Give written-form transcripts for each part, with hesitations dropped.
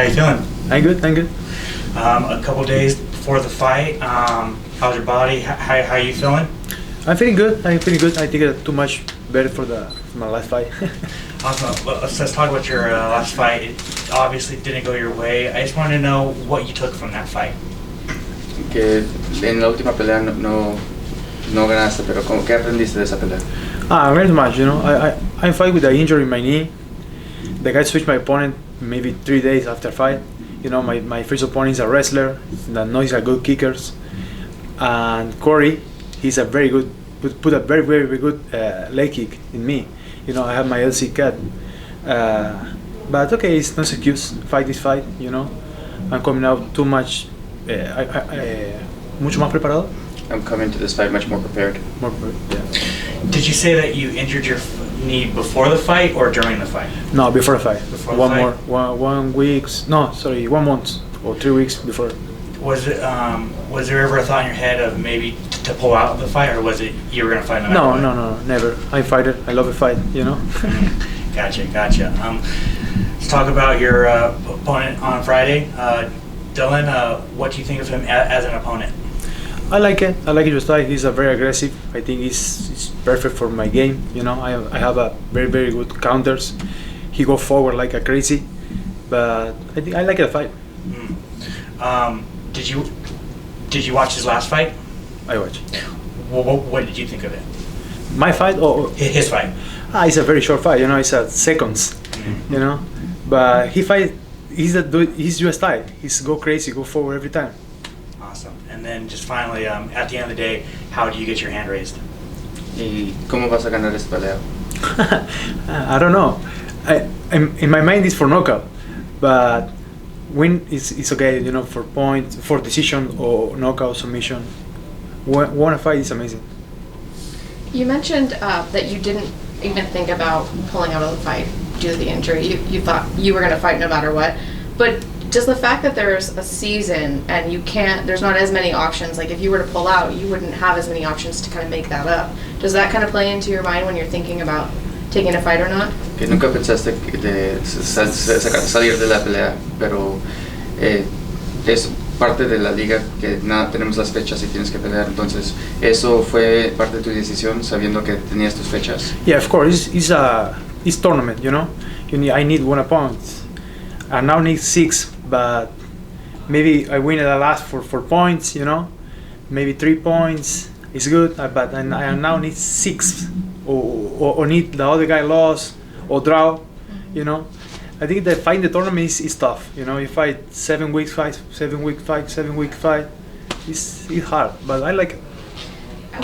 How you feeling? I'm good, I'm good. A couple days before the fight, how's your body? How you feeling? I'm feeling good. I'm feeling good. I think too much better for my last fight. Awesome. Let's talk about your last fight. It obviously didn't go your way. I just wanted to know what you took from that fight. Que en la última pelea no ganaste, pero ¿qué aprendiste de esa pelea? I learned much, you know. I fight with an injury in my knee. The guy switched my opponent maybe 3 days after fight. You know, my first opponent is a wrestler that knows a good kickers. And Corey, he's a very good, put a very, very, very good leg kick in me. You know, I have my LC cut. But okay, it's no excuse. Fight is fight, you know. I'm coming out too much, mucho más preparado. I'm coming to this fight much more prepared. More prepared, yeah. Did you say that you injured your knee before the fight or during the fight? No, before the fight. Before the fight? 1 month or 3 weeks before. Was there ever a thought in your head of maybe to pull out of the fight, or was it you were gonna fight no matter what? No, never. I fight it. I love a fight, you know. Gotcha. Let's talk about your opponent on Friday, Dylan. What do you think of him as an opponent? I like it. I like his style. He's a very aggressive. I think he's perfect for my game. You know, I have a very, very good counters. He go forward like a crazy, but I think I like the fight. Did you watch his last fight? I watch. What did you think of it? My fight or his fight? It's a very short fight. You know, it's seconds. You know, but he fight. He's your style. He's go crazy, go forward every time. Awesome. And then just finally, at the end of the day, how do you get your hand raised? ¿Y cómo vas a ganar esta pelea? I don't know. In my mind, it's for knockout, but win it's okay. You know, for point, for decision or knockout submission. One fight is amazing. You mentioned that you didn't even think about pulling out of the fight due to the injury. You thought you were going to fight no matter what, but does the fact that there's a season and there's not as many options, like if you were to pull out, you wouldn't have as many options to kind of make that up. Does that kind of play into your mind when you're thinking about taking a fight or not? Que nunca pensaste de salir de la pelea, pero es parte de la liga que nada, tenemos las fechas y tienes que pelear. Entonces, ¿eso fue parte de tu decisión sabiendo que tenías tus fechas? Yeah, of course. It's tournament, you know. I need one opponent. I now need 6, but maybe I win at the last for 4 points, you know. Maybe 3 points is good, but I now need 6, or need the other guy lost or draw, you know. I think that fighting the tournament is tough, you know. You fight 7 weeks fight, 7 week fight, 7 week fight. It's hard, but I like it.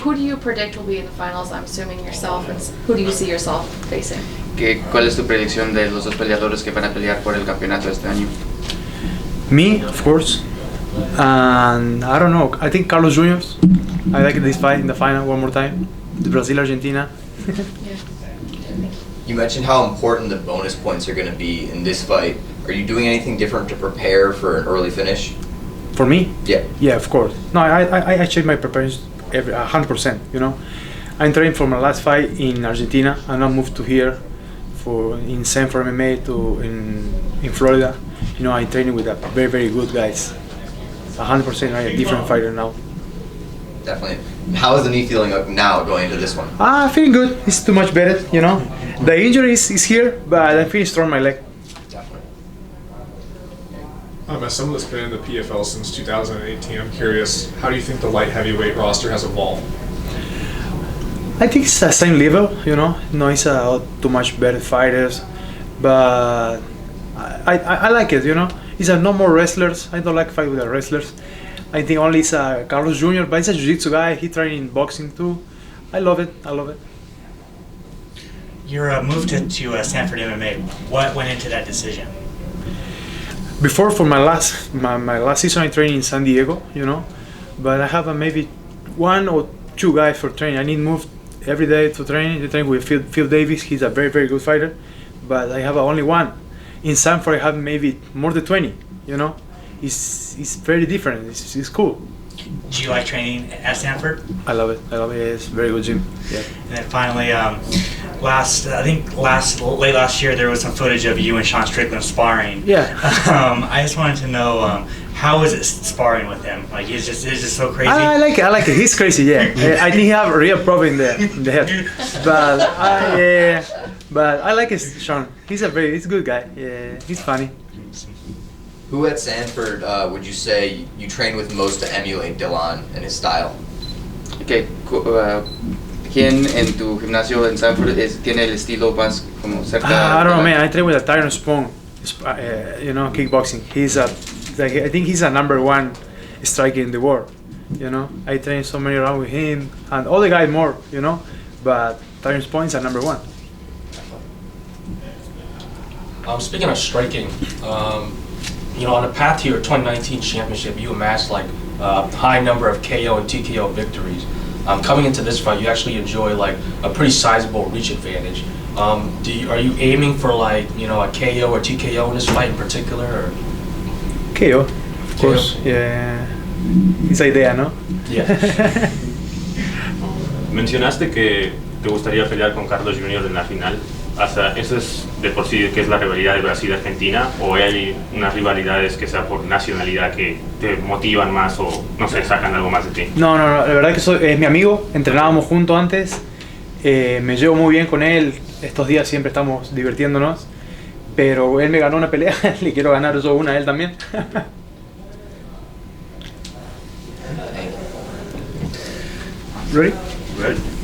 Who do you predict will be in the finals? I'm assuming yourself. Who do you see yourself facing? ¿Cuál es tu predicción de los dos peleadores que van a pelear por el campeonato este año? Me, of course, and I don't know. I think Carlos Jr. I like this fight in the final one more time. The Brazil-Argentina. Yeah. You mentioned how important the bonus points are going to be in this fight. Are you doing anything different to prepare for an early finish? For me? Yeah. Yeah, of course. No, I check my preparations 100%. You know, I'm training for my last fight in Argentina, and I moved to here in San for MMA in Florida. You know, I'm training with a very, very good guys. 100%. I'm a different fighter now. Definitely. How is the knee feeling now going into this one? Feeling good. It's too much better. You know, the injury is here, but I'm feeling strong in my leg. Definitely. As someone that's been in the PFL since 2018, I'm curious, how do you think the light heavyweight roster has evolved? I think it's the same level, you know. No, it's too much better fighters, but I like it, you know. It's no more wrestlers. I don't like fight with the wrestlers. I think only it's Carlos Jr., but he's a jiu-jitsu guy. He training boxing too. I love it. Your move to Stanford MMA. What went into that decision? Before, for my last season, I trained in San Diego, you know, but I have maybe 1 or 2 guys for training. I need to move every day to training. I train with Phil Davis. He's a very, very good fighter, but I have only 1. In Stanford, I have maybe more than 20. You know, it's very different. It's cool. Do you like training at Stanford? I love it. It's a very good gym. Yeah. And then finally, late last year there was some footage of you and Sean Strickland sparring. Yeah. I just wanted to know how was it sparring with him? Like it's just so crazy. I like it. He's crazy. Yeah. I think he have a real problem in the head. But I like Sean. He's a good guy. Yeah. He's funny. Who at Sanford would you say you train with most to emulate Dylan and his style? Okay, ¿quién en tu gimnasio en Sanford tiene el estilo más como cerca? I don't know, man. I train with a Tyron Spoon, kickboxing. I think he's a #1 striker in the world. I train so many rounds with him and all the guys more. But Tyron Spoon is a #1. Speaking of striking, on the path to your 2019 championship, you amassed like a high number of KO and TKO victories. Coming into this fight, you actually enjoy like a pretty sizable reach advantage. Are you aiming for like a KO or TKO in this fight in particular? Or? KO, of course. Yeah, esa idea, ¿no? Yeah. Mencionaste que te gustaría pelear con Carlos Jr. en la final. ¿Eso es de por sí que es la rivalidad de Brasil-Argentina o hay unas rivalidades que sea por nacionalidad que te motivan más o no sé, sacan algo más de ti? No, la verdad que es mi amigo, entrenábamos juntos antes, me llevo muy bien con él, estos días siempre estamos divirtiéndonos, pero él me ganó una pelea, le quiero ganar yo una a él también. Ready? Ready.